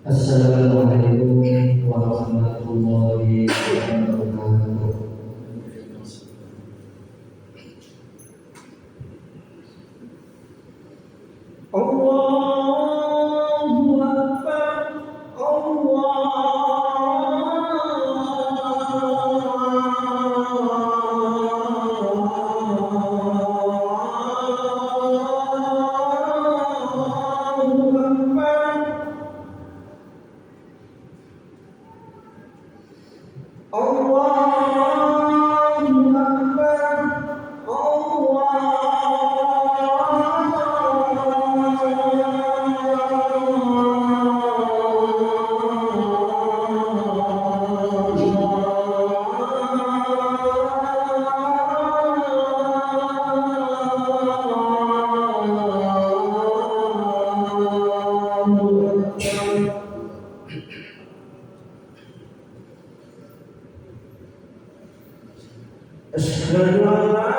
Assalamualaikum warahmatullahi wabarakatuh. Allahu Akbar, Asyhadu an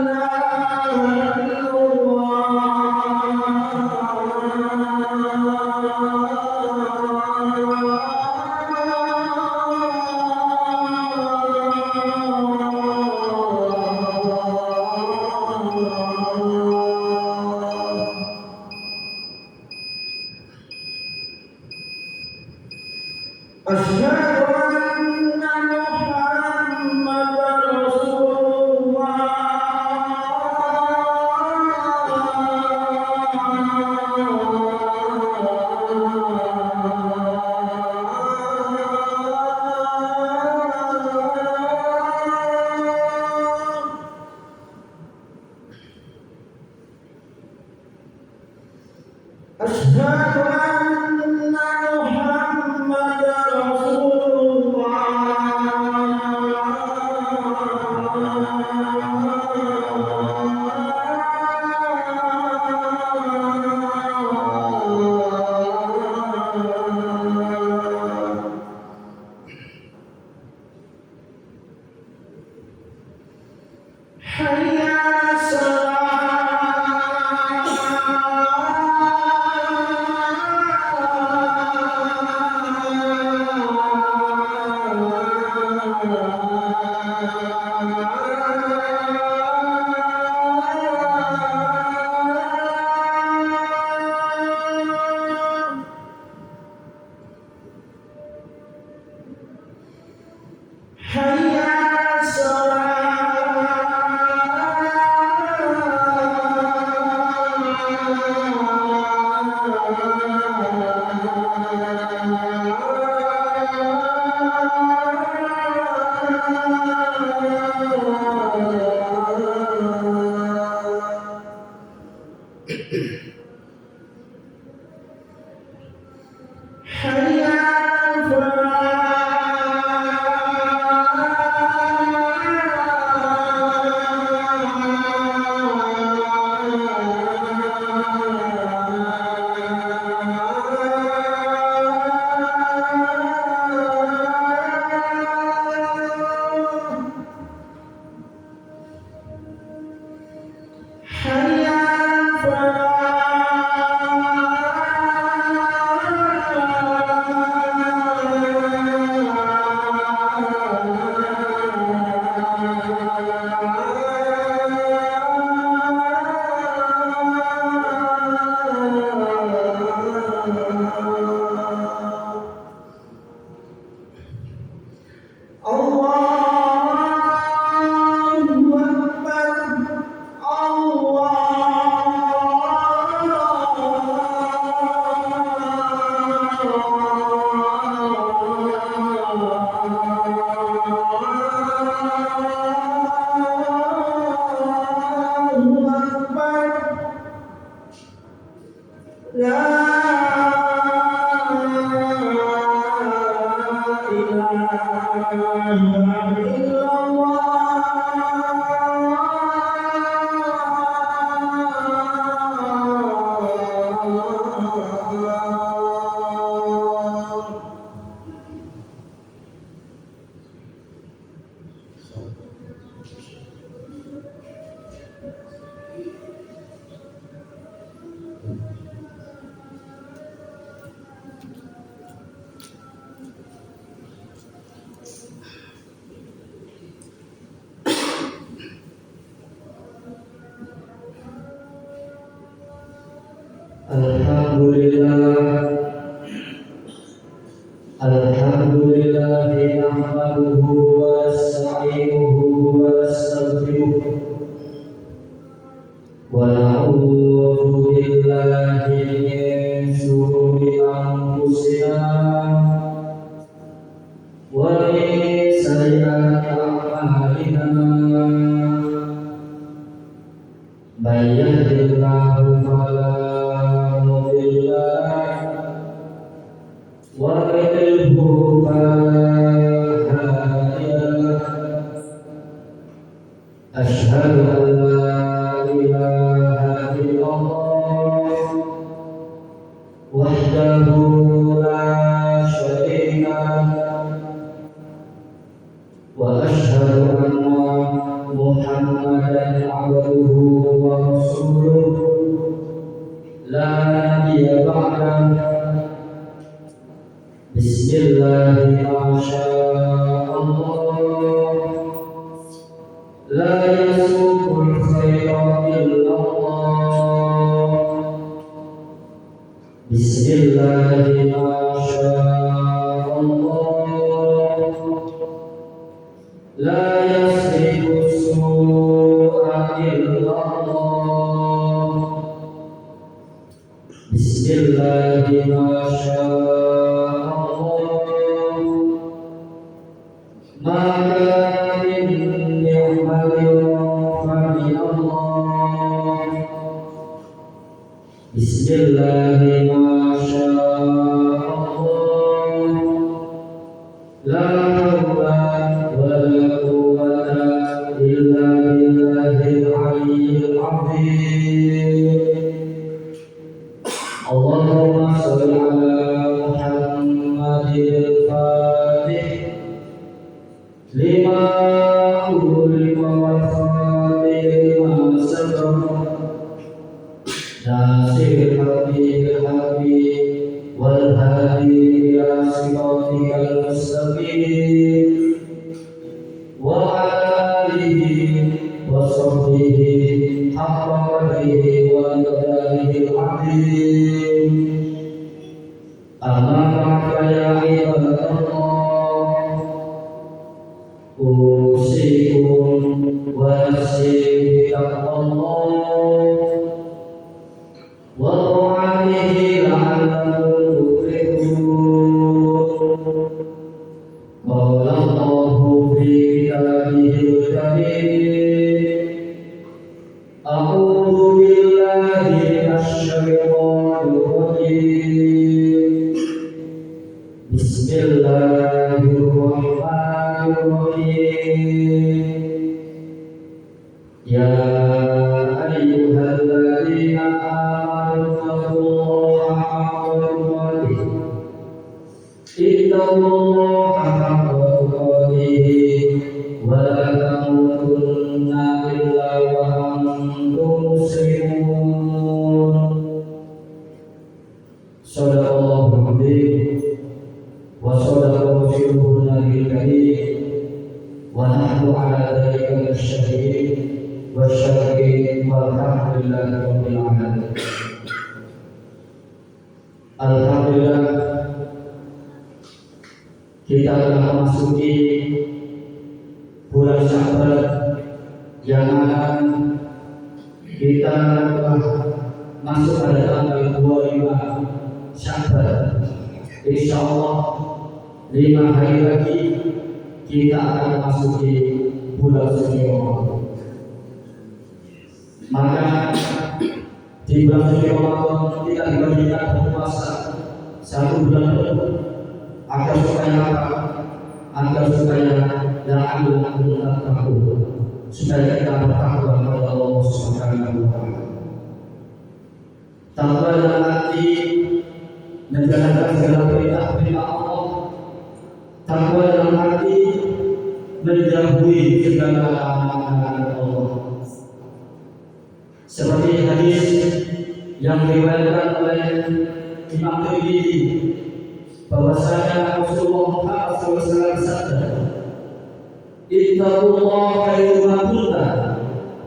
la ilaha illallah. Asyhadu anna Muhammadar Rasulullah. Asyhadu anna Muhammadar Hayya 哎呀， Alhamdulillah nahmaduhu wa nasta'inuhu wa nastaghfiruh wa na'udzu billahi min shururi anfusina wa min sayyiati a'malina may yahdihillahu fala mudilla lahu wa may yudlil fala hadiya lahu. Asyhadu an la ilaha illallah wahdahu la syarika lahu wa asyhadu anna Muhammadan abduhu wa rasuluh la nabiyya ba'dahu. Bismillah ma sya'allah la yasukul khaira illallah. Bismillah ma sya'allah la yasrifu su'a illallah. Bismillah ma sya'allah maka min ni'matin fa min Allah. Bismillah ma sya'allah la hawla wa la quwwata illa billahil aliyyil azim. Allahumma shalli ala Muhammadil fatih lima ulima wal khatim lima sabaq nasir habil habib wal hadi ila siratikal mustaqim wa alihi wa sahbihi haqqa qadrihi wa miqdarihi al-azim. Amma ba'du ya ibadallah, usikum wa nafsi bittaqwallah wa ta'atihi la'allakum tuflihun. Qala Allahu fi kitabihil karim, a'udzu billahi minasy syaithanir rajim. Bismillahirrahmanirrahim. Ya ayyuhalladzina amanu taqullaha haqqa tuqatih ittaqullaha haqqa tuqatih wa la tamutunna illa wa antum muslimun. Shadaqallahu azim wa sadaqa rasulun nabil karim wa nahnu ala dzalika lasyahidin wa syakirin walhamdulillahi rabbil alamin. Alhamdulillah, kita telah memasuki bulan Sya'ban yang akan kita telah masuk pada tanggal 25 Sya'ban. Insyaallah 5 hari lagi kita akan memasuki bulan suci Ramadan. Maka di bulan suci Ramadan kita dibagikan berpuasa 1 bulan penuh agar supaya apa? Agar supaya la'allakum tattaqun, supaya kita bertakwa kepada Allah Subhanahu wa taala. Takwa dalam arti menjalankan segala perintah-perintah Allah. Takwa dalam arti menjauhi segala larangan Allah. Seperti hadis yang diriwayatkan oleh Imam Tirmidzi bahwasanya Rasulullah Muhammad SAW bersabda, "Ittaqullaha haitsu kunta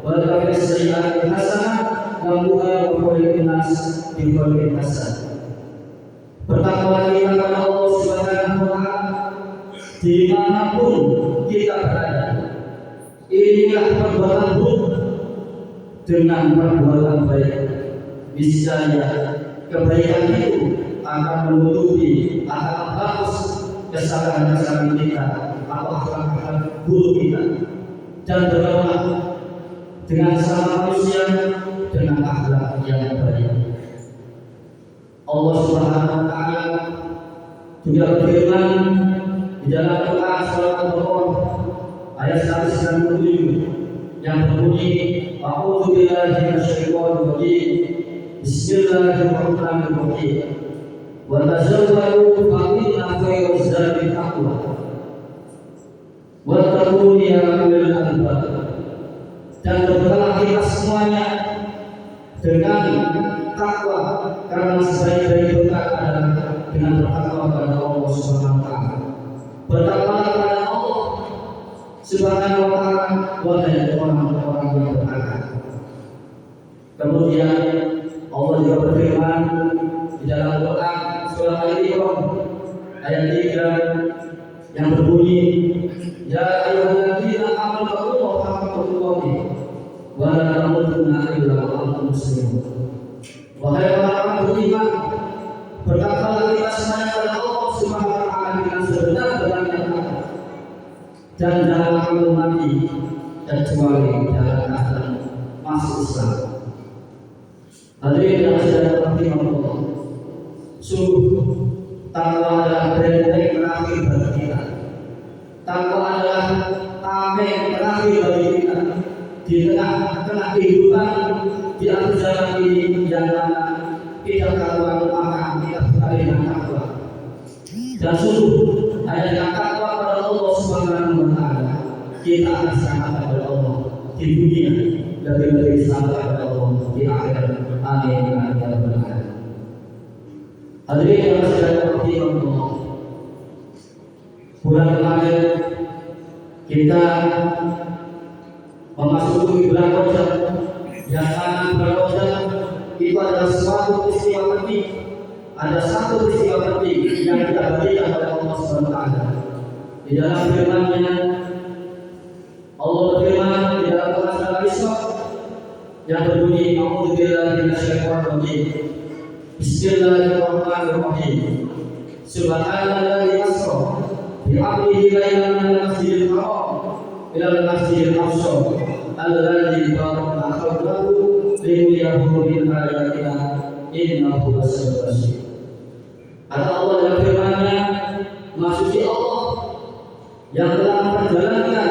wa tabi'is sayyi'ati hasanah wa khaliqin nas bi khuluqin hasan." Bertakwalah kita kepada Allah Subhanahu wa taala dimanapun kita berada. Inilah perbuatan buruk dengan perbuatan baik. Niscaya kebaikan itu akan menutupi, akan menghapus kesalahan-kesalahan kita atau akhlak-akhlak buruk kita, dan berdoa dengan sama manusia dengan akhlak yang baik. Allah Subhanahu wa taala juga berfirman di dalam Quran surat Al-Baqarah ayat 197 yang berbunyi, "A'udzu billahi minasyaitonir rajim. Bismillahirrahmanirrahim. Wa tazawwadu fa inna khairaz zadi taqwa. Wattaquni ya ulil albab." Dan berbahagialah kita semuanya dengan takwa, karena sebaik-baik bekal adalah dengan bertakwa kepada Allah Subhanahu wa taala. Bertakwa kepada Allah Subhanahu wa taala, wahai orang-orang yang berakal. Kemudian Allah juga berfirman di dalam Quran surah Al-Imran ayat 3 yang berbunyi, "Ya ayyuhalladzina amanu taqullaha haqqa tuqatih wa la tamutunna illa wa antum muslimun." Wahai orang-orang beriman, bertakwalah kita semuanya kepada Allah Subhanahu wa taala dengan sebenar-benarnya takwa, dan jangan kamu mati kecuali dalam keadaan masuk Islam. Hadirin yang sedang Allah, sungguh takwa adalah benteng terakhir bagi kita. Takwa adalah tameng terakhir bagi kita di tengah kehidupan di akhir zaman ini, yang mana kita karuan maka kita berkali dengan takwa. Dan sungguh hanya dengan takwa kepada Allah Subhanahu wa taala kita akan selamat kepada Allah di dunia, lebih selamat kepada Allah di akhirat. Amin ya rabbal alamin. Hadirin yang sedang Allah, bulan kemarin kita memasuki bulan Rajab, yang mana bulan Rajab itu adalah suatu peristiwa penting. Ada satu peristiwa penting yang kita berikan oleh Allah Subhanahu wa taala. Di dalam firman-Nya Allah berfirman di dalam Al-Qur'an Al-Isra yang berbunyi, "A'udzu billahi minasyaitonir rajim. Bismillahirrahmanirrahim. Subhanalladzi asra bi 'abdihi lailan minal masjidil haram ila al-masjidil aqsa alladzi barakna hawlahu linuriyahu min ayatina innahu lasami'un basir." Kata Allah dalam firman-Nya, "Maksudnya Allah yang telah memperjalankan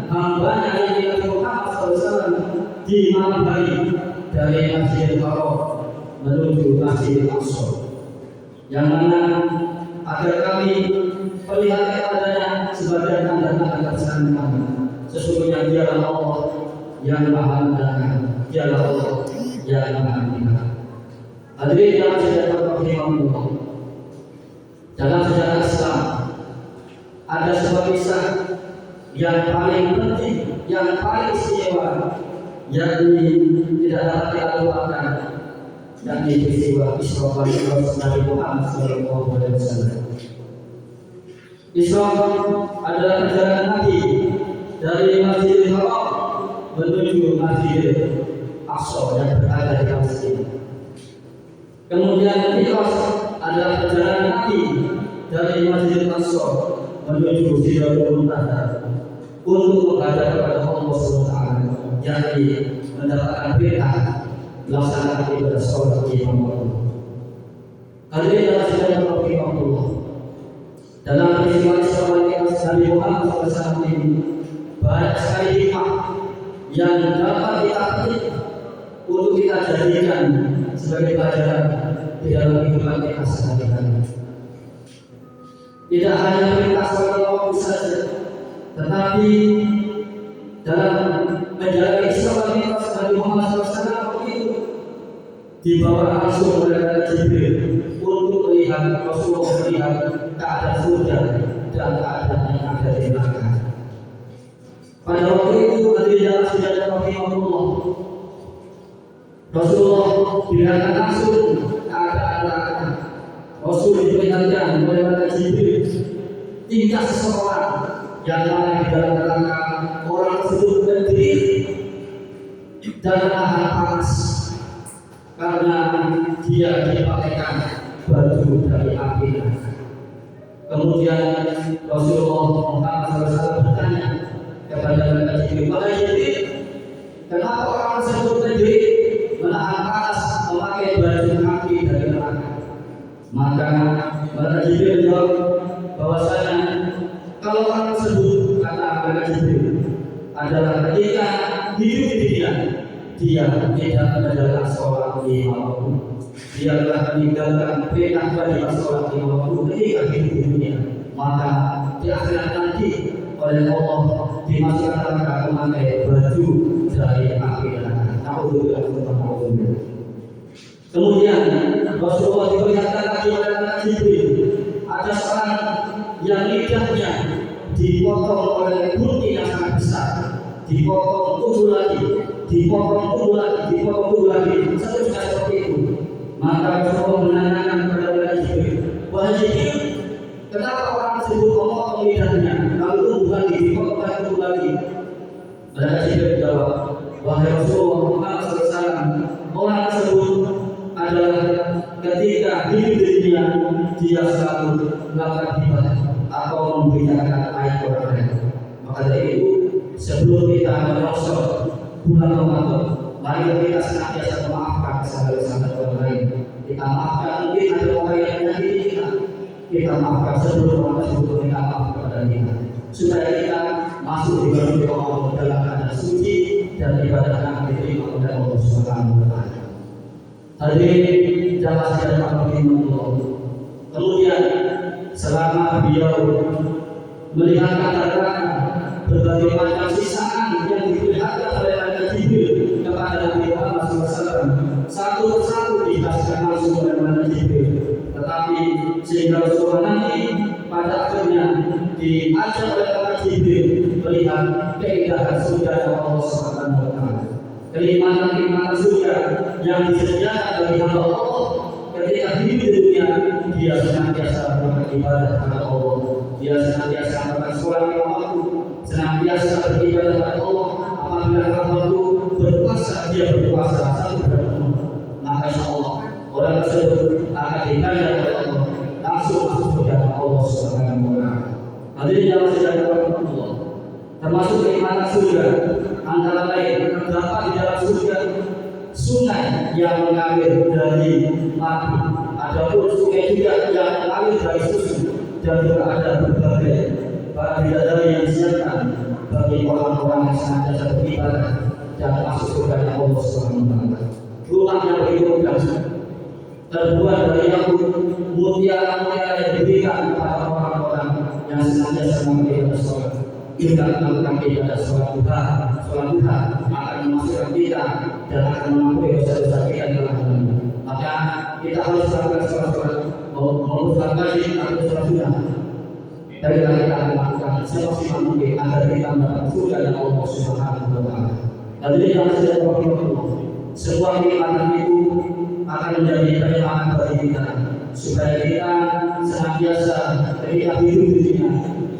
hamba-Nya Nabi Muhammad SAW di malam hari dari Masjidil Haram menuju Masjidil Aqsa, yang mana agar kami melihat kepadanya sebagai tanda-tanda kebesaran kami. Sesungguhnya Dialah Allah yang Maha Mendengar, Dialah Allah yang Maha Melihat." Hadirin yang sedang Allah, dalam sejarah Islam ada sebuah kisah yang paling penting, yang paling istimewa, yakni tidak dapat kita lupakan, yakni peristiwa Isra wal Mi'raj Nabi Muhammad SAW. Isra adalah perjalanan Nabi dari Masjidil Haram menuju Masjidil Aqsa yang berada di Palestina. Kemudian Mi'raj adalah perjalanan Nabi dari Masjidil Aqsa menuju Sidratul Muntaha untuk menghadap kepada Allah SWT, yakni mendapatkan perintah melaksanakan ibadah sholat lima waktu. Hadirin dalam sidang Allah, dalam peristiwa Isra Mi'raj Nabi Muhammad SAW ini banyak sekali hikmah yang dapat kita petik untuk kita jadikan sebagai pelajaran di dalam kehidupan kita sehari-hari. Tidak hanya perintah sholat waktu saja, tetapi dalam menjalani Isra Mi'raj Nabi Muhammad SAW itu dibawa langsung oleh Jibril untuk melihat Rasulullah melihat keadaan surga dan keadaan yang ada di neraka. Pada waktu itu hadirin dalam Allah, Rasulullah dilihatkan langsung keadaan neraka. Rasul diperingatkan oleh Jibril, tingkah seseorang yang mana di dalam neraka orang tersebut berdiri dan menahan panas karena dia dipakaikan baju dari api neraka. Kemudian Rasulullah Muhammad SAW bertanya kepada Jibril, "Wahai Jibril, kenapa orang tersebut berdiri menahan panas memakai baju api dari neraka?" Maka Jibril menjawab bahwasanya kalau orang tersebut, kata Jibril, adalah ketika hidup di dunia dia tidak menjalankan sholat lima waktu. Dia telah meninggalkan perintah wajib sholat lima waktu ketika hidup di dunia. Maka di akhirat nanti oleh Allah dimasukkan neraka memakai baju dari api neraka. Naudzubillah. Kemudian Rasulullah diperlihatkan lagi oleh Jibril, ada seorang yang lidahnya dipotong oleh gunting yang sangat besar, dipotong tubuh lagi, dipotong tubuh lagi, seterusnya seperti itu. Maka Rasulullah menanyakan kepada Jibril, "Wahai Jibril, kenapa orang tersebut memotong lidahnya, lalu tubuh lagi, dipotong lagi tubuh lagi?" Maka Jibril menjawab, "Wahai Rasulullah Muhammad SAW, orang tersebut adalah ketika hidup di dunia dia selalu melakukan ibadah atau memberitakan ayat Quran." Maka dari itu, sebelum kita menyongsong bulan Ramadan, mari kita senantiasa memaafkan kesalahan orang lain. Kita maafkan, mungkin ada orang yang menyakiti kita maafkan sebelum Ramadan, sebelum kita maaf kepada kita, supaya kita masuk di bulan Ramadan dalam keadaan suci dan ibadah yang diterima oleh Allah Subhanahu wa Ta'ala. Hadirin jamaah dan Allah. Kemudian selama beliau melihat kata-kata berbagai macam sisaan yang diperlihatkan oleh Jibril kepada Nabi Muhammad SAW, satu persatu dijelaskan langsung oleh Jibril. Tetapi sehingga Rasulullah nanti pada akhirnya diajak oleh Jibril melihat keindahan surga Allah Subhanahu wa Ta'ala, kenikmatan surga yang disediakan bagi hamba Allah ketika hidup di dunia. Dia senantiasa beribadah kepada Allah, dia senantiasa melakukan sholat lima waktu, senantiasa beribadah kepada Allah. Apabila hamba itu berpuasa, dia berpuasa satu bulan penuh, maka insya Allah orang tersebut akan dikandang oleh Allah langsung masuk surga Allah Subhanahu wa Ta'ala. Hadirin yang sedang Allah, termasuk kenikmatan surga antara lain terdapat di dalam surga sungai yang mengalir dari api. Adapun sungai juga yang mengalir dari susu, dan juga ada berbagai bidadari yang disiapkan bagi orang-orang yang senantiasa beribadah dan masuk surga Allah Subhanahu wa Ta'ala. Rumah yang begitu megah terbuat dari yakut, mutiara-mutiara yang diberikan kepada orang-orang yang senantiasa melakukan sholat. Kita melakukan ibadah sholat duha akan memasukkan kita dan akan mengampuni dosa-dosa kita yang telah lalu. Maka kita harus melakukan sholat mengumpulkan wajib atau sholat sunnah. Dan kita melakukan semaksimal mungkin agar kita mendapat surga dari Allah Subhanahu wa Ta'ala. Hadirin yang sedang berdoa, sebuah kenikmatan itu akan menjadi kenikmatan bagi kita, supaya kita senantiasa ketika hidup di dunia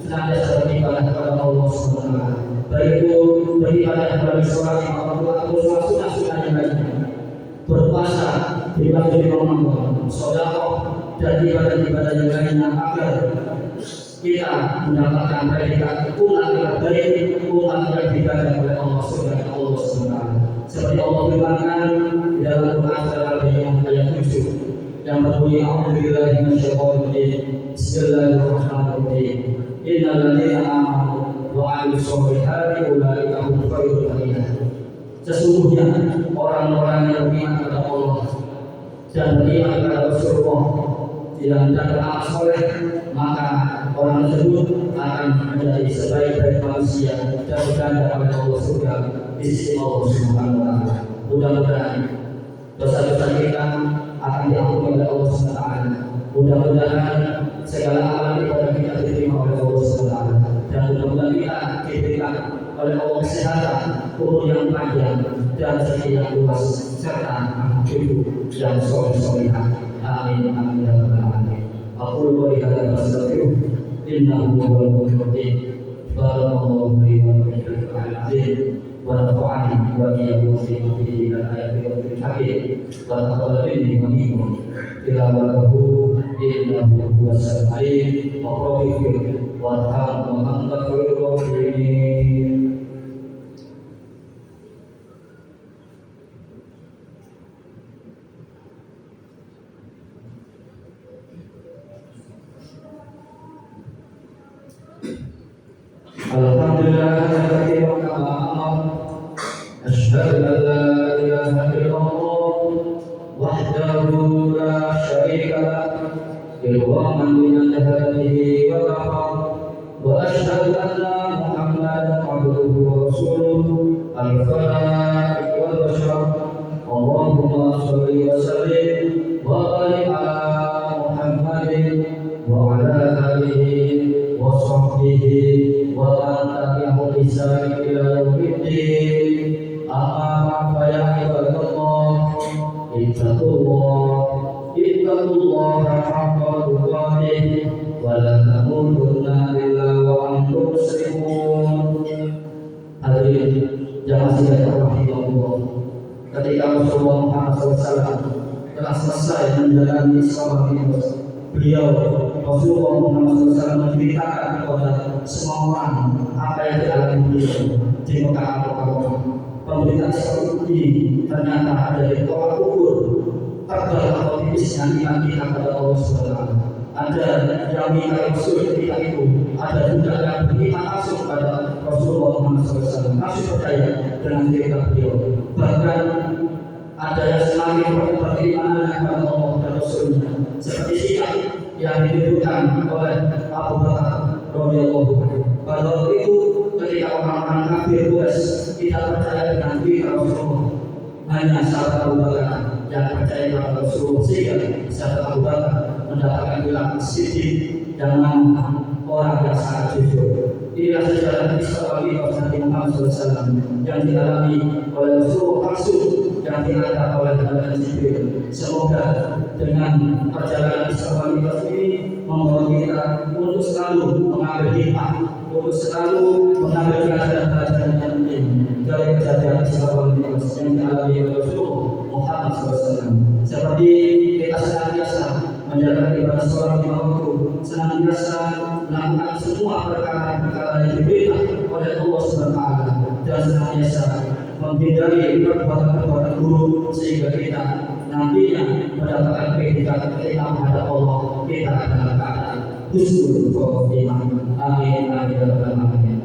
senantiasa beribadah kepada Allah Subhanahu wa Ta'ala. Baik itu beribadah kepada sholat atau sholat sunnah yang lainnya, berpuasa di bulan Ramadan, sedekah dan ibadah-ibadah yang lainnya, agar kita mendapatkan predikat umat yang baik, umat yang dijaga oleh Allah Subhanahu wa Ta'ala. Seperti Allah firmankan di dalam Quran Al-Baqarah ayat 7 yang berbunyi A'udzubillahi minasyaitonir rajim. Bismillahirrahmanirrahim. Innal ladzina amanu wa 'amilus sholihati ulaika hum khairul bariyah. Sesungguhnya orang-orang yang beriman kepada Allah dan beriman kepada Rasulullah yang beramal soleh, maka orang tersebut akan menjadi sebaik-baik manusia dan berada pada Allah surga di sisi Allah Subhanahu wa Ta'ala. Mudah-mudahan dosa-dosa kita akan diampuni oleh Allah Subhanahu wa Ta'ala. Mudah-mudahan segala amal ibadah kita diterima oleh Allah Subhanahu wa Ta'ala, dan mudah-mudahan kita diberikan oleh Allah kesehatan, umur yang panjang dan rezeki yang luas serta hidup yang soleh-solehah. Amin amin ya rabbal alamin. Aqulu qouli hadza wa astaghfiruh innahu huwal ghafurur rahim. Barakallahu li wa lakum fil Qur'anil azim wa nafa'ani wa iyyakum fi ayati wa fil hakim wa taqabbal minni wa minkum tilawatahu innahu huwas sami'ul alim wa ghafir warham wa anta khairur rahimin. Alhamdulillah asyhadu an la ilaha illallah wahdahu la syarika lahu ilhaman min hadihi wa rahmah wa asyhadu anna Muhammadan abduhu wa rasuluhu al-khaliq wal bashar. Allahumma shalli wa sallim wa barik ala Muhammadin wa ala alihi wa sahbihi wa man tabi'ahum bi ihsan ila yaumiddin. Amma fa ya ibadallah ittaqullaha haqqa tuqatih wa la tamutunna illa wa antum muslimun. Hadirin jamaah sekalian rahimahullah, ketika Rasulullah Muhammad SAW telah selesai menjalani sholat Idul, beliau Rasulullah Muhammad SAW menceritakan kepada semua orang apa yang dialami beliau di Mekah Al-Mukarramah. Pemberitaan seperti ini ternyata ada di tolak ukur tebal atau tipisnya iman kita kepada Allah Subhanahu. Ada yang mengingkari Rasul ketika itu, ada juga yang beriman langsung kepada Rasulullah Muhammad SAW, langsung percaya dengan cerita beliau. Bahkan ada yang semakin beriman kepada Allah dan Rasulnya, seperti Syiah yang dituduhkan oleh Abu Bakar radhiyallahu anhu. Pada waktu itu ketika orang-orang kafir Quraisy tidak percaya dengan berita Rasulullah, hanya sahabat Abu Bakar yang percaya kepada Rasulullah, sehingga sahabat Abu Bakar mendapatkan gelar Siddiq dengan orang yang sangat jujur. Inilah sejarah kisah Nabi Muhammad SAW yang dialami oleh Rasulullah langsung yang diangkat oleh Malaikat Jibril. Semoga dengan perjalanan kisah Nabi ini membawa kita untuk selalu mengambil hikmah, untuk selalu mengambil pelajaran-pelajaran yang penting dari kejadian kisah Nabi yang dialami oleh Rasulullah Muhammad SAW. Seperti kita senantiasa menjalankan ibadah sholat lima waktu, senantiasa melakukan semua perkara-perkara yang diperintah oleh Allah SWT, dan senantiasa menghindari perbuatan-perbuatan buruk sehingga kita nantinya mendapatkan predikat ketika menghadap Allah kita dalam keadaan husnul khotimah. Amin amin ya rabbal alamin.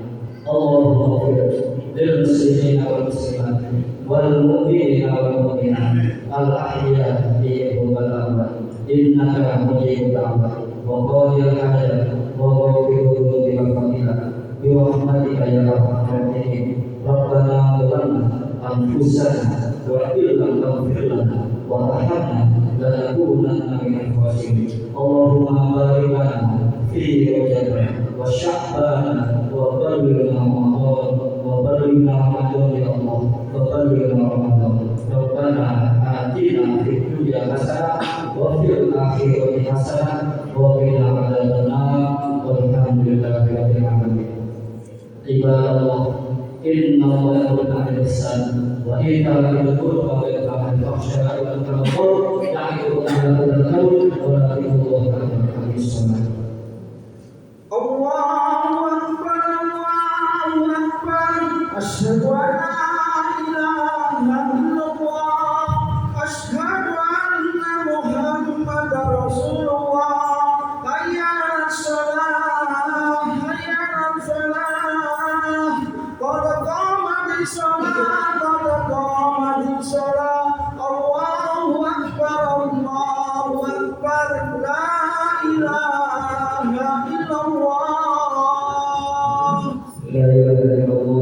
Allahumma ighfir lil muslimina wal muslimat wal mu'minina wal mu'minat al ahya'i wal amwat innaka mujibud da'wat wa qadil hajat wa ghafirud dhunubi wal khati'at bi rahmatika ya arhamar rahimin. Rabbana zalamna anfusana wa illam taghfir lana wa tarhamna lanakunanna minal khasirin. Allahumma barik lana fi Rajab wa Sya'ban wa ballighna Ramadan wa ballighna Ramadan ya Allah wa ballighna Ramadan. Rabbana atina fid dunya hasanah wa fil akhirati hasanah wa qina adzabannar walhamdulillahi rabbil alamin. Ibadallah, inna Allaha ya'muru bil ihsan wa ita'i dzil qurba wa yanha 'anil fahsya'i wal munkar ya'idukum la'allakum tadhakkarun wa la tadhkurullaha illa bil أشهد أن لا إله إلا الله أشهد أن محمدا رسول الله حي على الصلاة حي على الفلاح قد قامت الصلاة قد قامت الصلاة الله أكبر الله أكبر لا إله إلا الله لا إله إلا الله